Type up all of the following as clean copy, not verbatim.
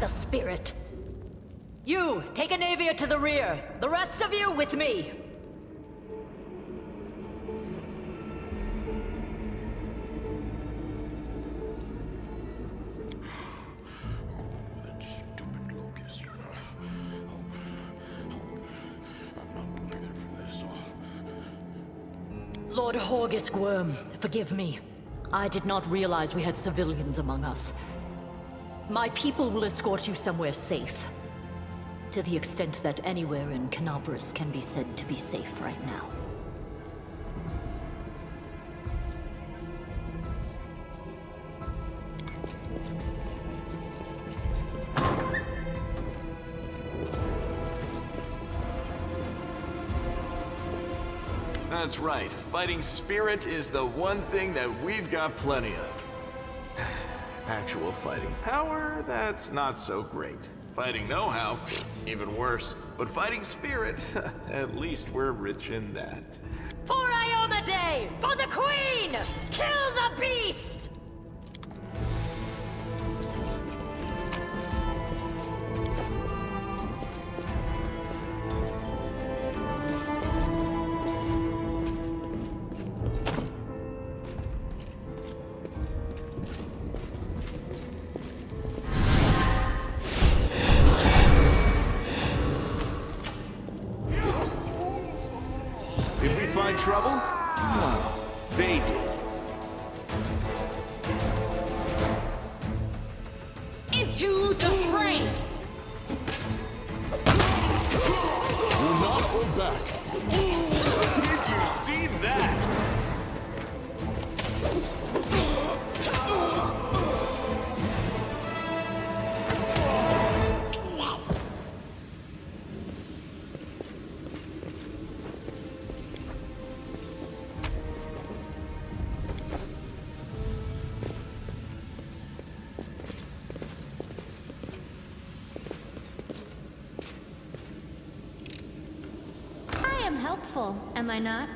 the spirit. You, take a Navier to the rear. The rest of you with me. That stupid locust. I'm not prepared for this. Lord Horgus Worm, forgive me. I did not realize we had civilians among us. My people will escort you somewhere safe. To the extent that anywhere in Canabras can be said to be safe right now. That's right. Fighting spirit is the one thing that we've got plenty of. Actual fighting power, that's not so great. Fighting know-how, even worse. But fighting spirit, at least we're rich in that. For Ioma Day! For the Queen! Kill the beast! Did we find trouble? No, they did. Into the fray! We'll not hold back. Did you see that? I am helpful, am I not?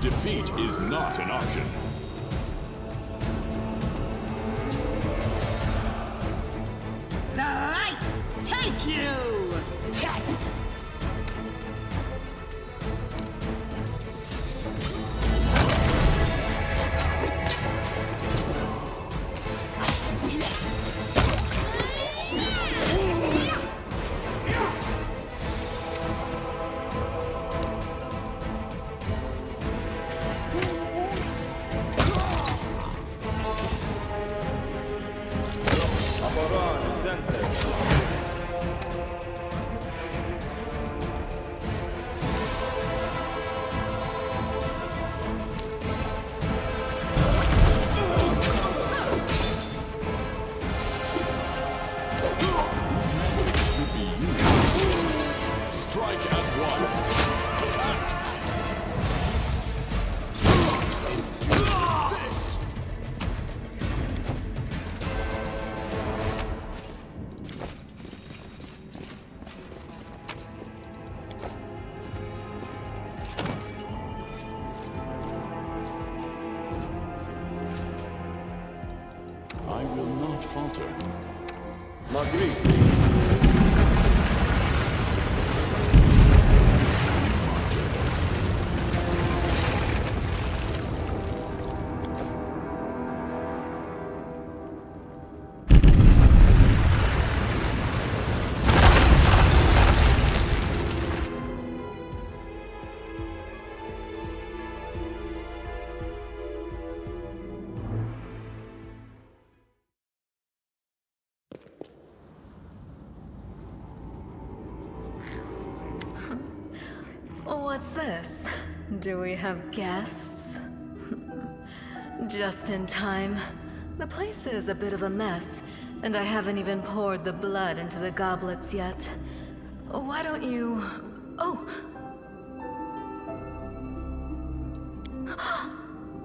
Defeat is not an option. The light take you! What's this? Do we have guests? Just in time. The place is a bit of a mess, and I haven't even poured the blood into the goblets yet. Why don't you... Oh!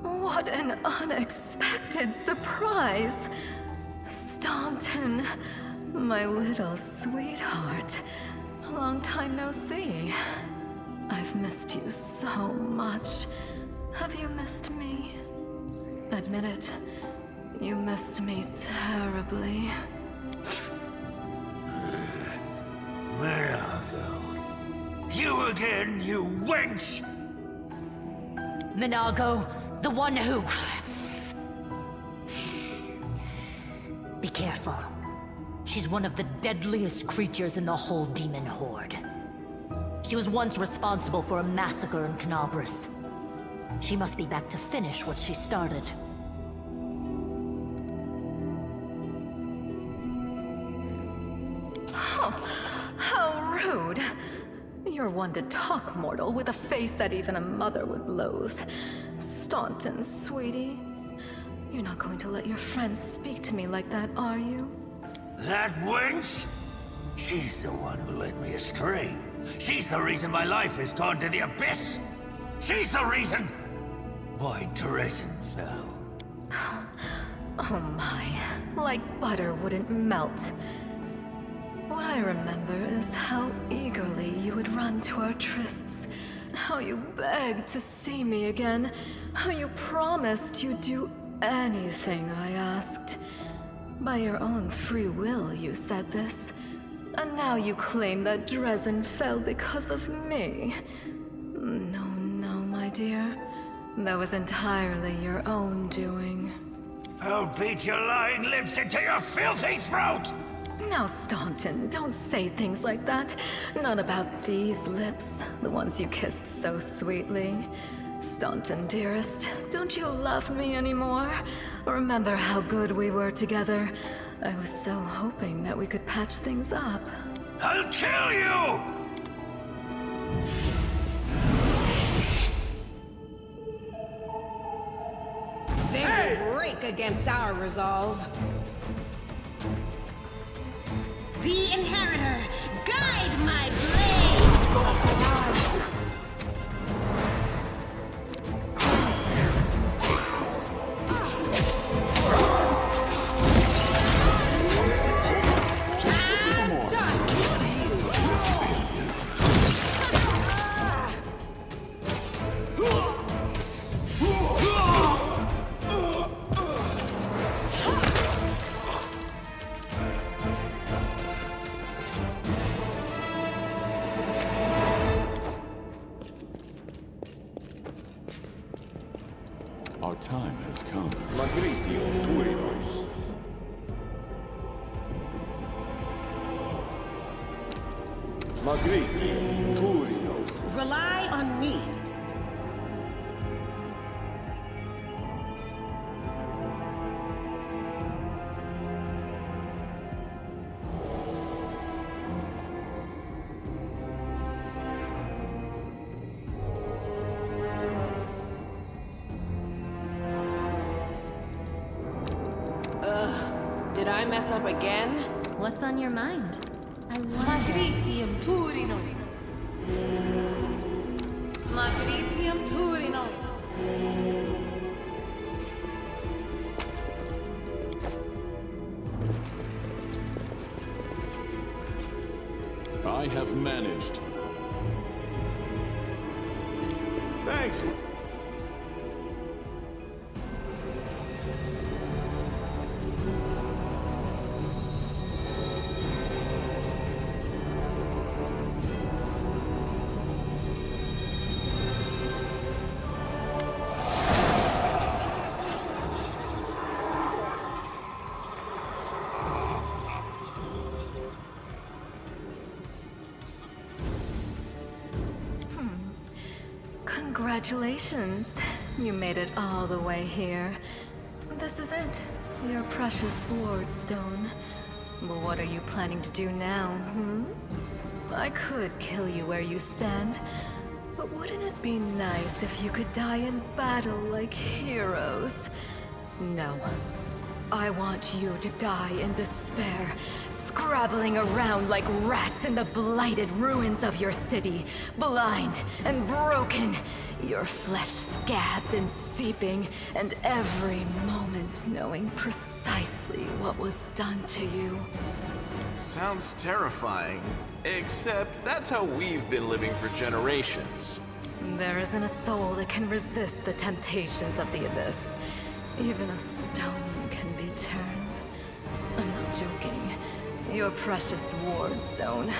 What an unexpected surprise! Staunton, my little sweetheart. Long time no see. I've missed you so much. Have you missed me? Admit it. You missed me terribly. Minago. You again, you wench! Minago, the one who... Be careful. She's one of the deadliest creatures in the whole demon horde. She was once responsible for a massacre in Canabras. She must be back to finish what she started. How rude! You're one to talk, mortal, with a face that even a mother would loathe. Staunton, sweetie. You're not going to let your friends speak to me like that, are you? That wench? She's the one who led me astray. She's the reason my life has gone to the abyss. She's the reason why Dresden fell. Oh my, like butter wouldn't melt. What I remember is how eagerly you would run to our trysts, how you begged to see me again, how you promised you'd do anything I asked. By your own free will, you said this. And now you claim that Dresden fell because of me. No, no, my dear. That was entirely your own doing. I'll beat your lying lips into your filthy throat! Now, Staunton, don't say things like that. Not about these lips, the ones you kissed so sweetly. Staunton, dearest, don't you love me anymore? Remember how good we were together? I was so hoping that we could patch things up. I'll kill you! They break against our resolve. The Inheritor, guide my blade! Our time has come. Rely on me. Did I mess up again? What's on your mind? I wonder. Magritium Turinos. Magritium Turinos. I have managed. Thanks. Congratulations. You made it all the way here. This is it. Your precious ward stone. But what are you planning to do now, I could kill you where you stand. But wouldn't it be nice if you could die in battle like heroes? No. I want you to die in despair, scrabbling around like rats in the blighted ruins of your city, blind and broken, your flesh scabbed and seeping, and every moment knowing precisely what was done to you. Sounds terrifying. Except that's how we've been living for generations. There isn't a soul that can resist the temptations of the abyss. Even a stone can be turned. I'm not joking. Your precious ward stone,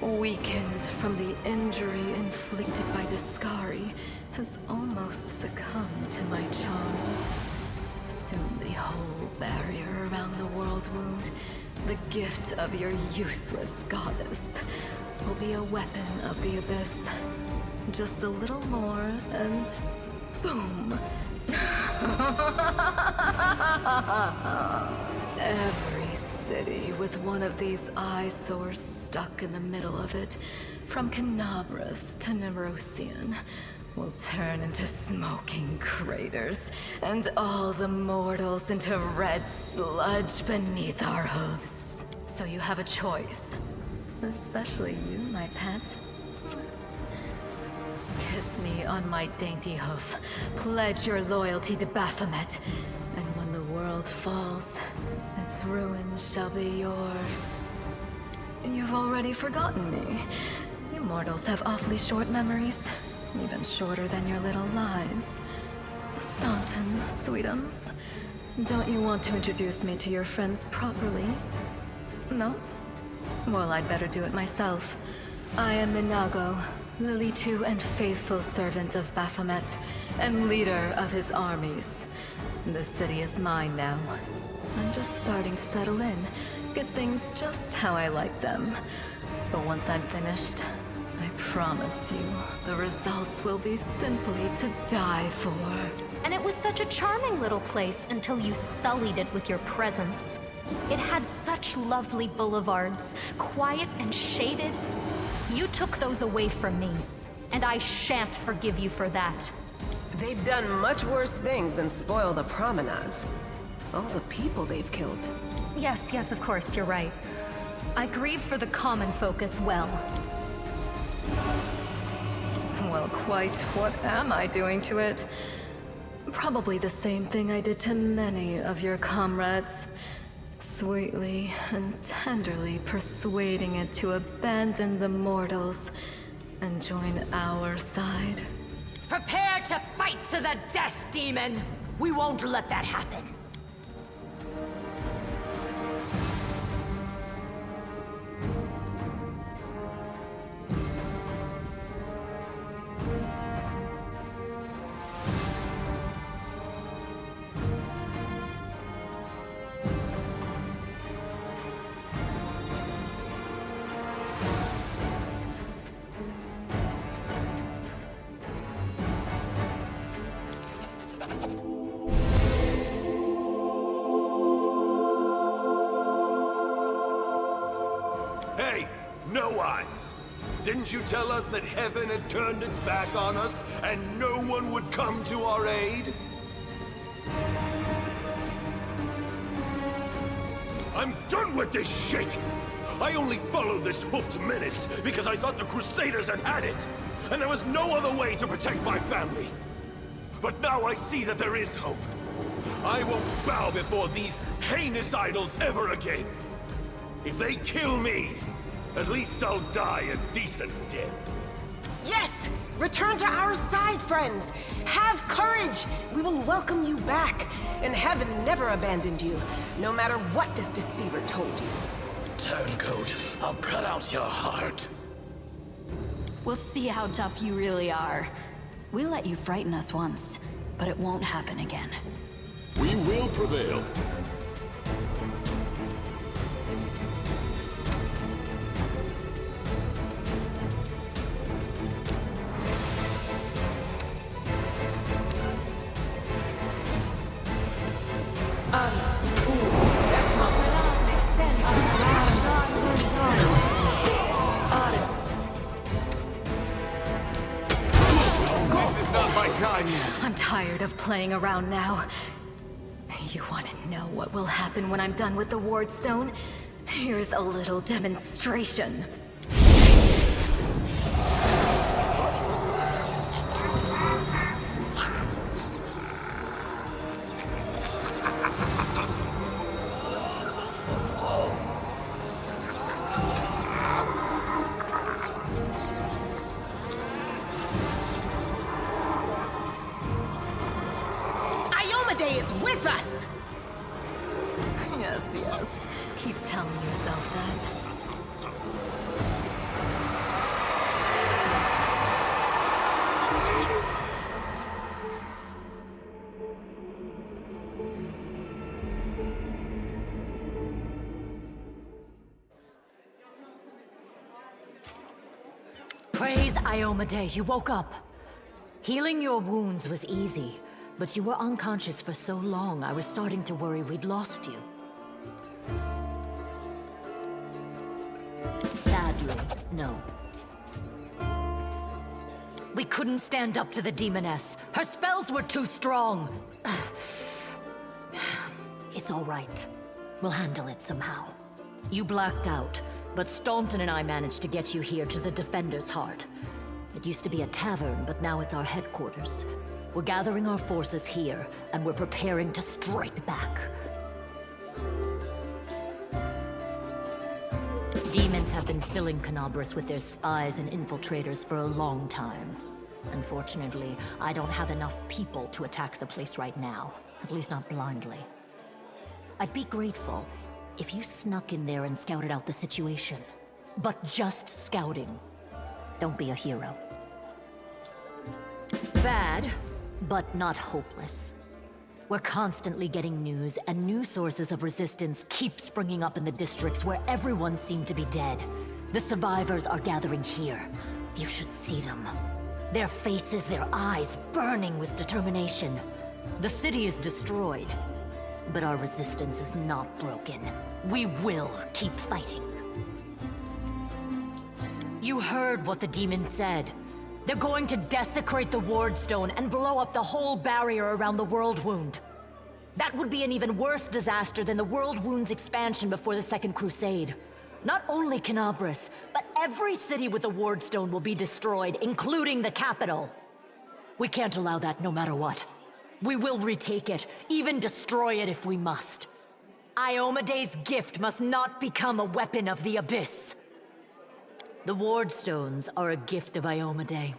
weakened from the injury inflicted by Discari, has almost succumbed to my charms. Soon the whole barrier around the world wound, the gift of your useless goddess, will be a weapon of the abyss. Just a little more and boom. Every city with one of these eyesores stuck in the middle of it, from Canabras to Nerosian, will turn into smoking craters, and all the mortals into red sludge beneath our hooves. So you have a choice. Especially you, my pet. Kiss me on my dainty hoof, pledge your loyalty to Baphomet, and when the world falls, its ruins shall be yours. You've already forgotten me. You mortals have awfully short memories, even shorter than your little lives. Staunton, sweetums, don't you want to introduce me to your friends properly? No? Well, I'd better do it myself. I am Minago, Lily II and faithful servant of Baphomet, and leader of his armies. The city is mine now. I'm just starting to settle in, get things just how I like them. But once I'm finished, I promise you, the results will be simply to die for. And it was such a charming little place until you sullied it with your presence. It had such lovely boulevards, quiet and shaded. You took those away from me, and I shan't forgive you for that. They've done much worse things than spoil the promenades. All the people they've killed. Yes, of course, you're right. I grieve for the common folk as well. Well, quite what am I doing to it? Probably the same thing I did to many of your comrades. Sweetly and tenderly persuading it to abandon the mortals and join our side. Prepare to fight to the death, demon! We won't let that happen. Hey, No Eyes! Didn't you tell us that heaven had turned its back on us and no one would come to our aid? I'm done with this shit! I only followed this hoofed menace because I thought the Crusaders had it, and there was no other way to protect my family. But now I see that there is hope. I won't bow before these heinous idols ever again. If they kill me, at least I'll die a decent death. Yes! Return to our side, friends! Have courage! We will welcome you back. And heaven never abandoned you, no matter what this deceiver told you. Turncoat, I'll cut out your heart. We'll see how tough you really are. We let you frighten us once, but it won't happen again. We will prevail. my time yet. I'm tired of playing around now. You want to know what will happen when I'm done with the Ward Stone? Here's a little demonstration. Iomade is with us! Yes, yes. Keep telling yourself that. Praise Iomade, you woke up. Healing your wounds was easy, but you were unconscious for so long, I was starting to worry we'd lost you. Sadly, no. We couldn't stand up to the demoness. Her spells were too strong. It's all right. We'll handle it somehow. You blacked out, but Staunton and I managed to get you here to the Defender's Heart. It used to be a tavern, but now it's our headquarters. We're gathering our forces here, and we're preparing to strike back. Demons have been filling Canabras with their spies and infiltrators for a long time. Unfortunately, I don't have enough people to attack the place right now. At least not blindly. I'd be grateful if you snuck in there and scouted out the situation. But just scouting. Don't be a hero. Bad, but not hopeless. We're constantly getting news, and new sources of resistance keep springing up in the districts where everyone seemed to be dead. The survivors are gathering here. You should see them. Their faces, their eyes burning with determination. The city is destroyed, but our resistance is not broken. We will keep fighting. You heard what the demon said. They're going to desecrate the Ward Stone and blow up the whole barrier around the World Wound. That would be an even worse disaster than the World Wound's expansion before the Second Crusade. Not only Canabras, but every city with a Ward Stone will be destroyed, including the capital. We can't allow that no matter what. We will retake it, even destroy it if we must. Iomade's gift must not become a weapon of the Abyss. The Ward Stones are a gift of Iomade,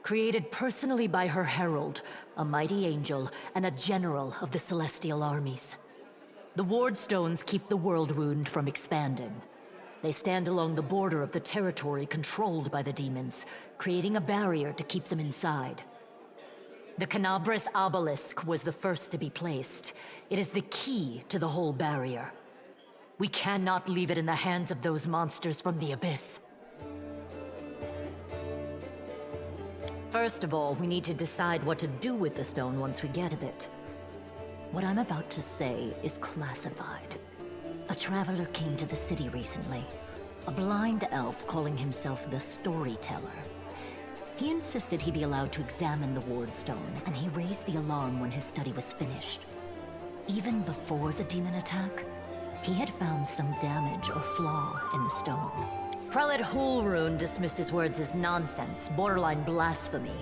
created personally by her herald, a mighty angel, and a general of the Celestial armies. The Ward Stones keep the World Wound from expanding. They stand along the border of the territory controlled by the demons, creating a barrier to keep them inside. The Canabras Obelisk was the first to be placed. It is the key to the whole barrier. We cannot leave it in the hands of those monsters from the Abyss. First of all, we need to decide what to do with the stone once we get it. What I'm about to say is classified. A traveler came to the city recently. A blind elf calling himself the Storyteller. He insisted he be allowed to examine the Ward Stone, and he raised the alarm when his study was finished. Even before the demon attack, he had found some damage or flaw in the stone. Prelate Hulrune dismissed his words as nonsense, borderline blasphemy.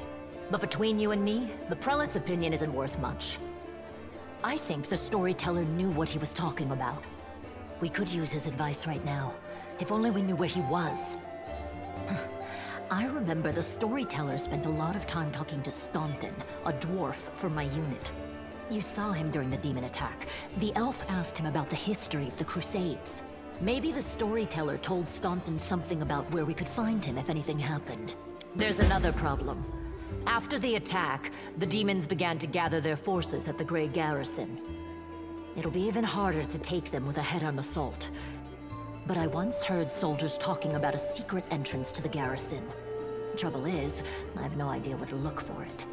But between you and me, the prelate's opinion isn't worth much. I think the Storyteller knew what he was talking about. We could use his advice right now, if only we knew where he was. I remember the Storyteller spent a lot of time talking to Staunton, a dwarf from my unit. You saw him during the demon attack. The elf asked him about the history of the Crusades. Maybe the Storyteller told Staunton something about where we could find him if anything happened. There's another problem. After the attack, the demons began to gather their forces at the Grey Garrison. It'll be even harder to take them with a head-on assault. But I once heard soldiers talking about a secret entrance to the garrison. Trouble is, I have no idea where to look for it.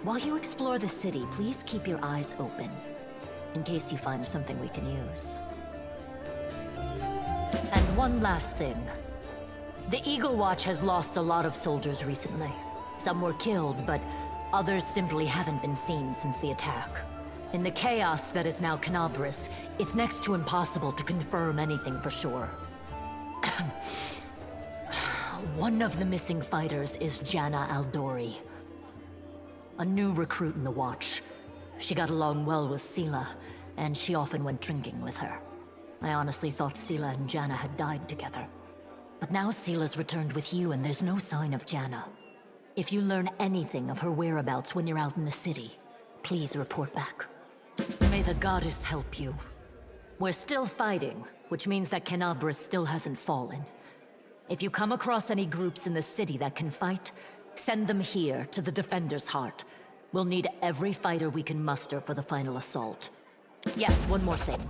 While you explore the city, please keep your eyes open, in case you find something we can use. And one last thing. The Eagle Watch has lost a lot of soldiers recently. Some were killed, but Others simply haven't been seen since the attack. In the chaos that is now Canabris, it's next to impossible to confirm anything for sure. One of the missing fighters is Janna Aldori, a new recruit in the Watch. She got along well with Sela, and she often went drinking with her. I honestly thought Sela and Janna had died together. But now Sela's returned with you, and there's no sign of Janna. If you learn anything of her whereabouts when you're out in the city, please report back. May the goddess help you. We're still fighting, which means that Canabris still hasn't fallen. If you come across any groups in the city that can fight, send them here to the Defender's Heart. We'll need every fighter we can muster for the final assault. Yes, one more thing.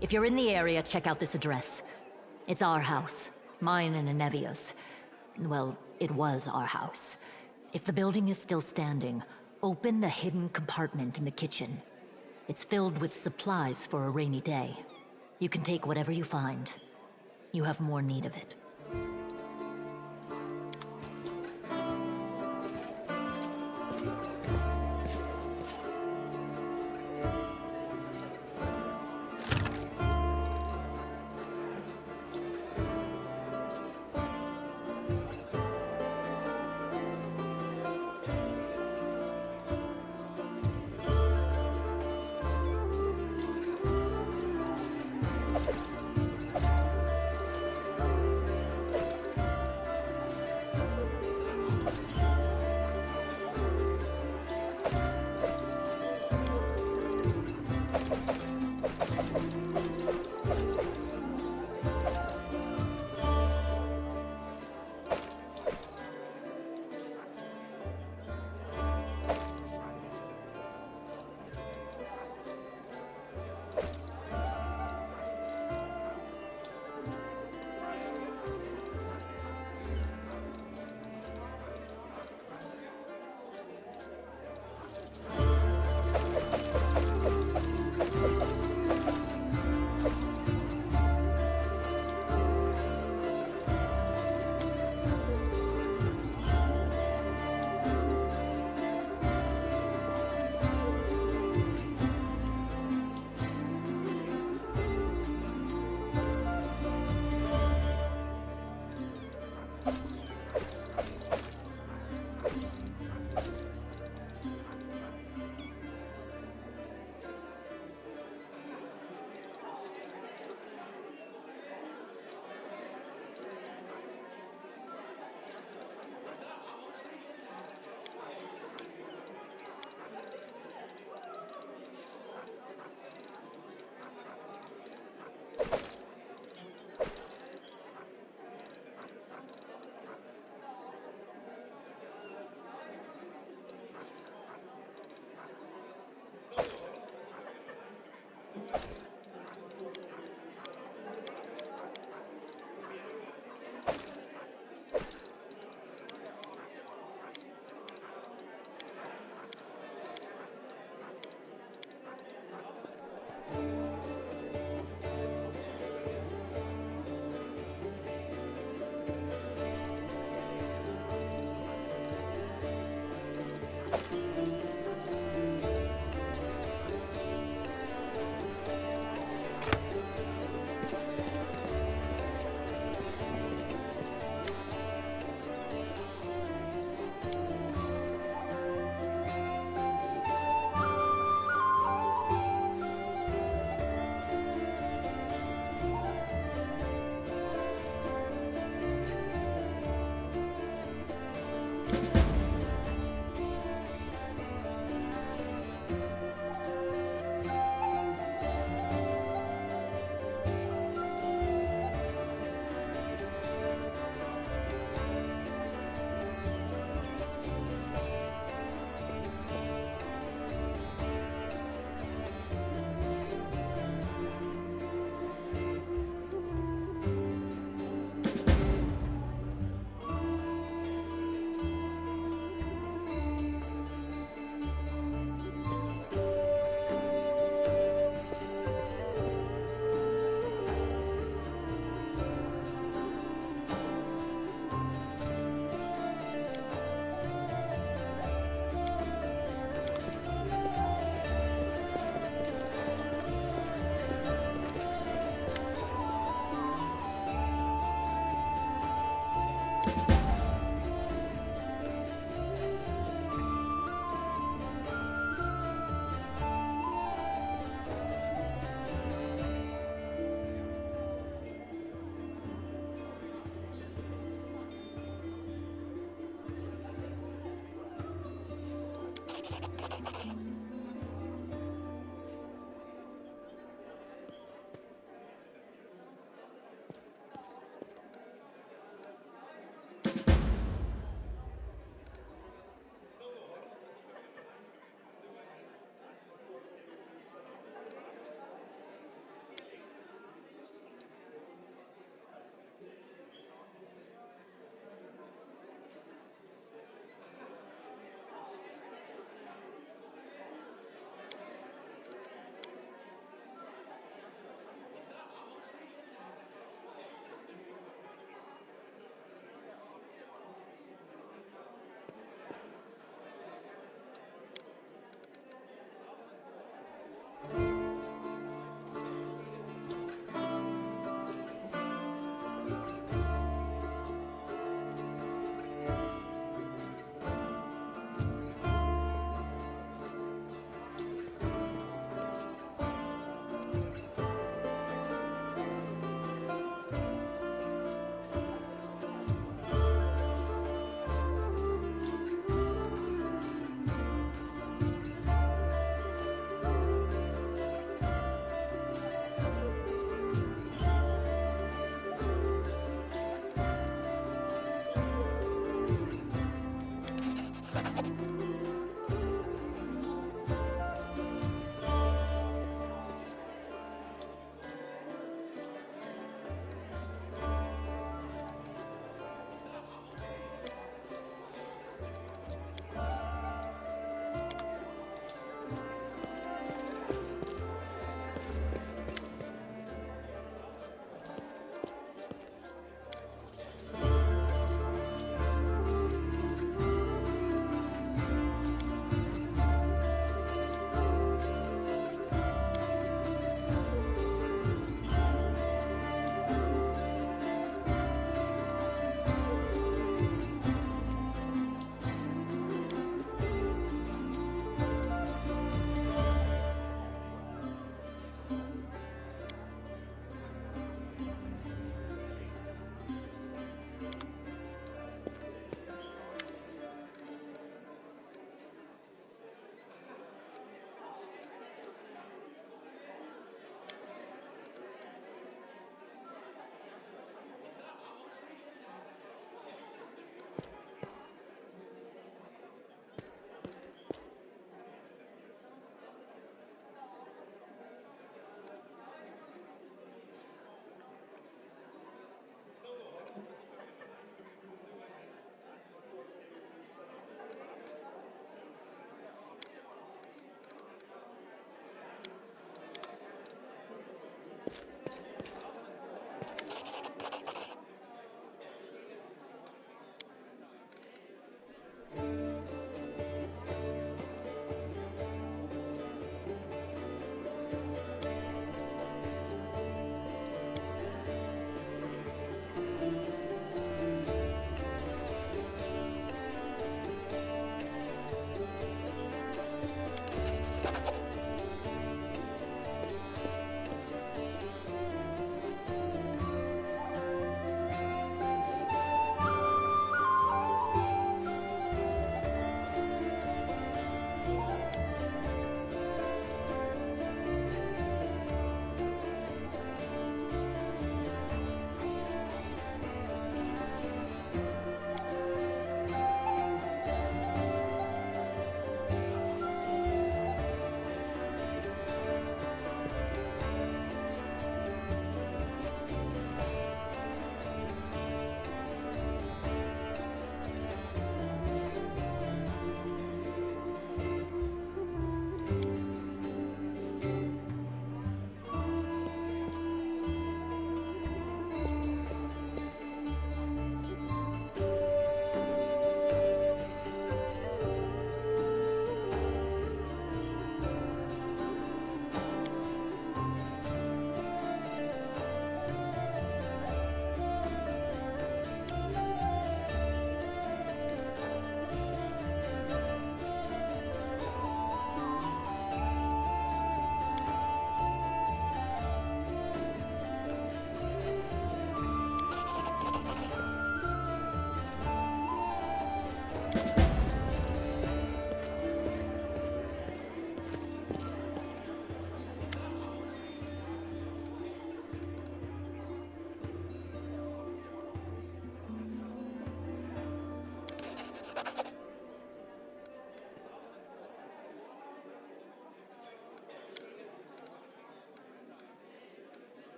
If you're in the area, check out this address. It's our house. Mine and Anevia's. Well, it was our house. If the building is still standing, open the hidden compartment in the kitchen. It's filled with supplies for a rainy day. You can take whatever you find. You have more need of it.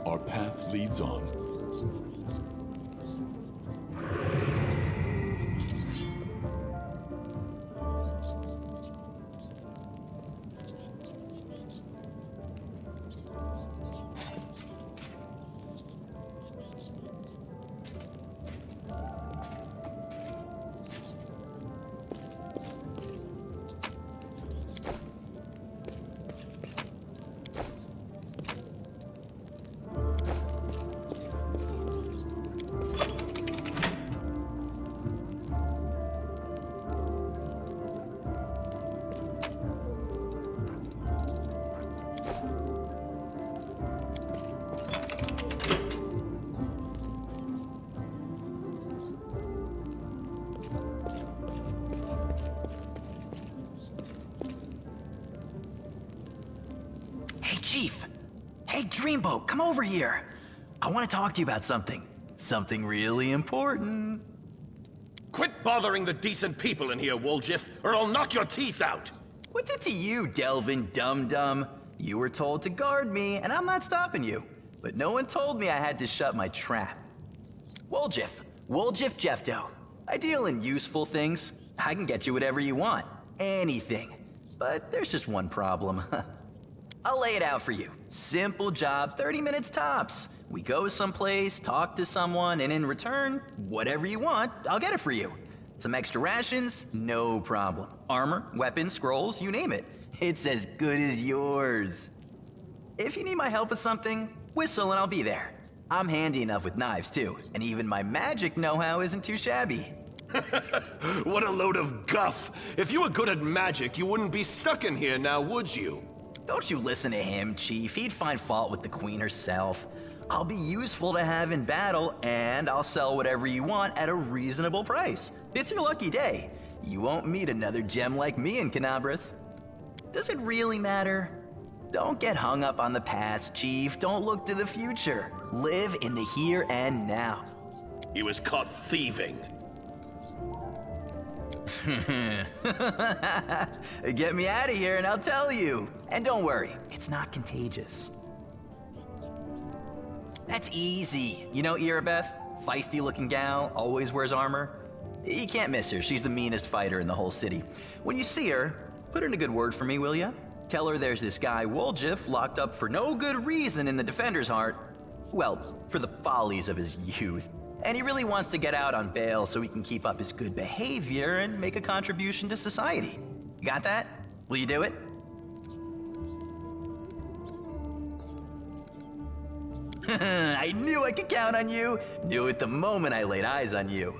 Our path leads on. Hey, Chief. Hey, Dreamboat, come over here. I want to talk to you about something. Something really important. Quit bothering the decent people in here, Woljif, or I'll knock your teeth out! What's it to you, Delvin Dum-Dum? You were told to guard me, and I'm not stopping you. But no one told me I had to shut my trap. Woljif Jeffdo. I deal in useful things. I can get you whatever you want. Anything. But there's just one problem. I'll lay it out for you. Simple job, 30 minutes tops. We go someplace, talk to someone, and in return, whatever you want, I'll get it for you. Some extra rations? No problem. Armor, weapons, scrolls, you name it. It's as good as yours. If you need my help with something, whistle and I'll be there. I'm handy enough with knives too, and even my magic know-how isn't too shabby. What a load of guff! If you were good at magic, you wouldn't be stuck in here now, would you? Don't you listen to him, Chief. He'd find fault with the Queen herself. I'll be useful to have in battle, and I'll sell whatever you want at a reasonable price. It's your lucky day. You won't meet another gem like me in Canabras. Does it really matter? Don't get hung up on the past, Chief. Don't look to the future. Live in the here and now. He was caught thieving. Get me out of here and I'll tell you. And don't worry, it's not contagious. That's easy. You know Irabeth? Feisty looking gal, always wears armor. You can't miss her. She's the meanest fighter in the whole city. When you see her, put in a good word for me, will ya? Tell her there's this guy Woljif locked up for no good reason in the Defender's Heart. Well, for the follies of his youth. And he really wants to get out on bail so he can keep up his good behavior and make a contribution to society. You got that? Will you do it? I knew I could count on you. Knew it the moment I laid eyes on you.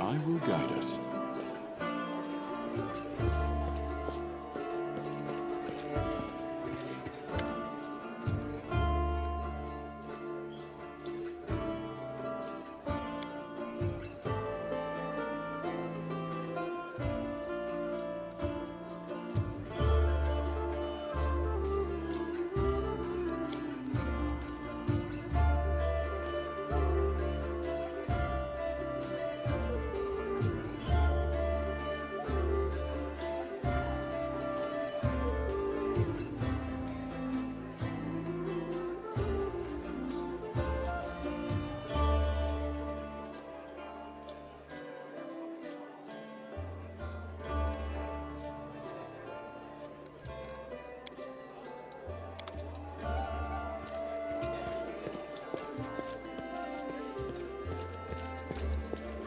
I will guide us.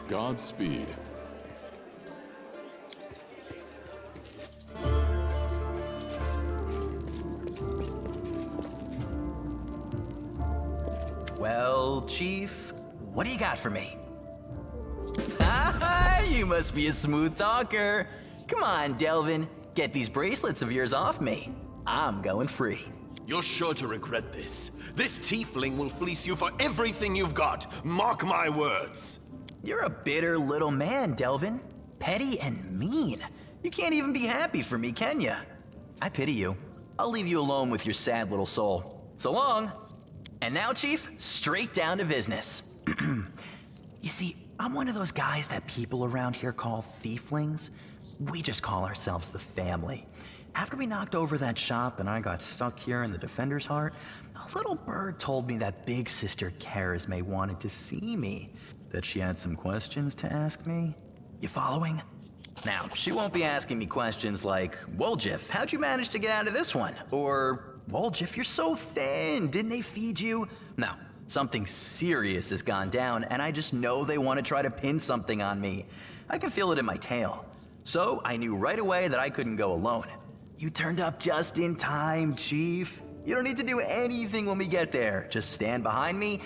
Godspeed. Well, Chief, what do you got for me? You must be a smooth talker. Come on, Delvin, get these bracelets of yours off me. I'm going free. You're sure to regret this. This tiefling will fleece you for everything you've got. Mark my words. You're a bitter little man, Delvin. Petty and mean. You can't even be happy for me, can you? I pity you. I'll leave you alone with your sad little soul. So long. And now, Chief, straight down to business. You see, I'm one of those guys that people around here call thieflings. We just call ourselves the family. After we knocked over that shop and I got stuck here in the Defender's Heart, a little bird told me that Big Sister Charisme wanted to see me. That she had some questions to ask me. You following? Now, she won't be asking me questions like, Woljif, how'd you manage to get out of this one? Or, Woljif, you're so thin, didn't they feed you? No, something serious has gone down, and I just know they want to try to pin something on me. I can feel it in my tail. So I knew right away that I couldn't go alone. You turned up just in time, Chief. You don't need to do anything when we get there. Just stand behind me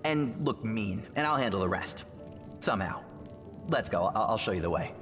and look mean, and I'll handle the rest. Somehow. Let's go, I'll show you the way.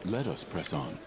Let us press on.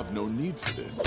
have no need for this.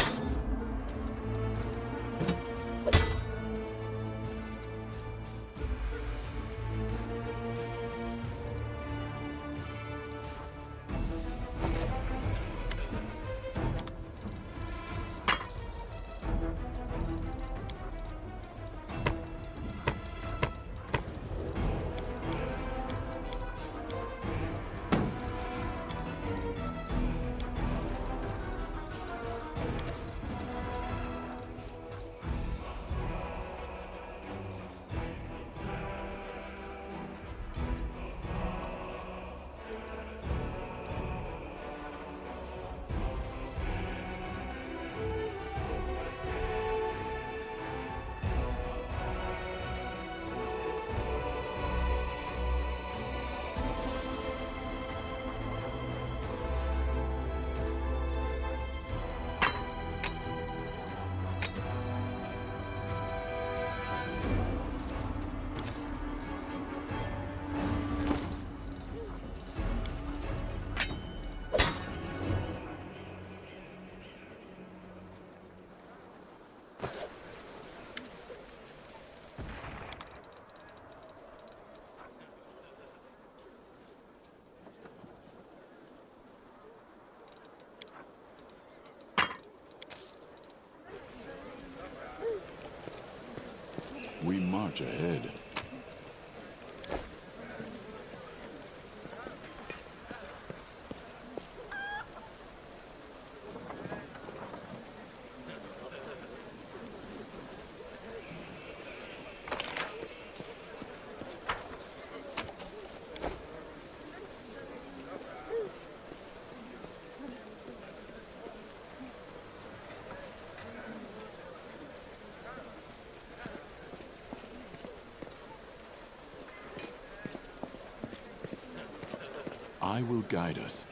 We march ahead. I will guide us.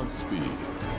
Godspeed.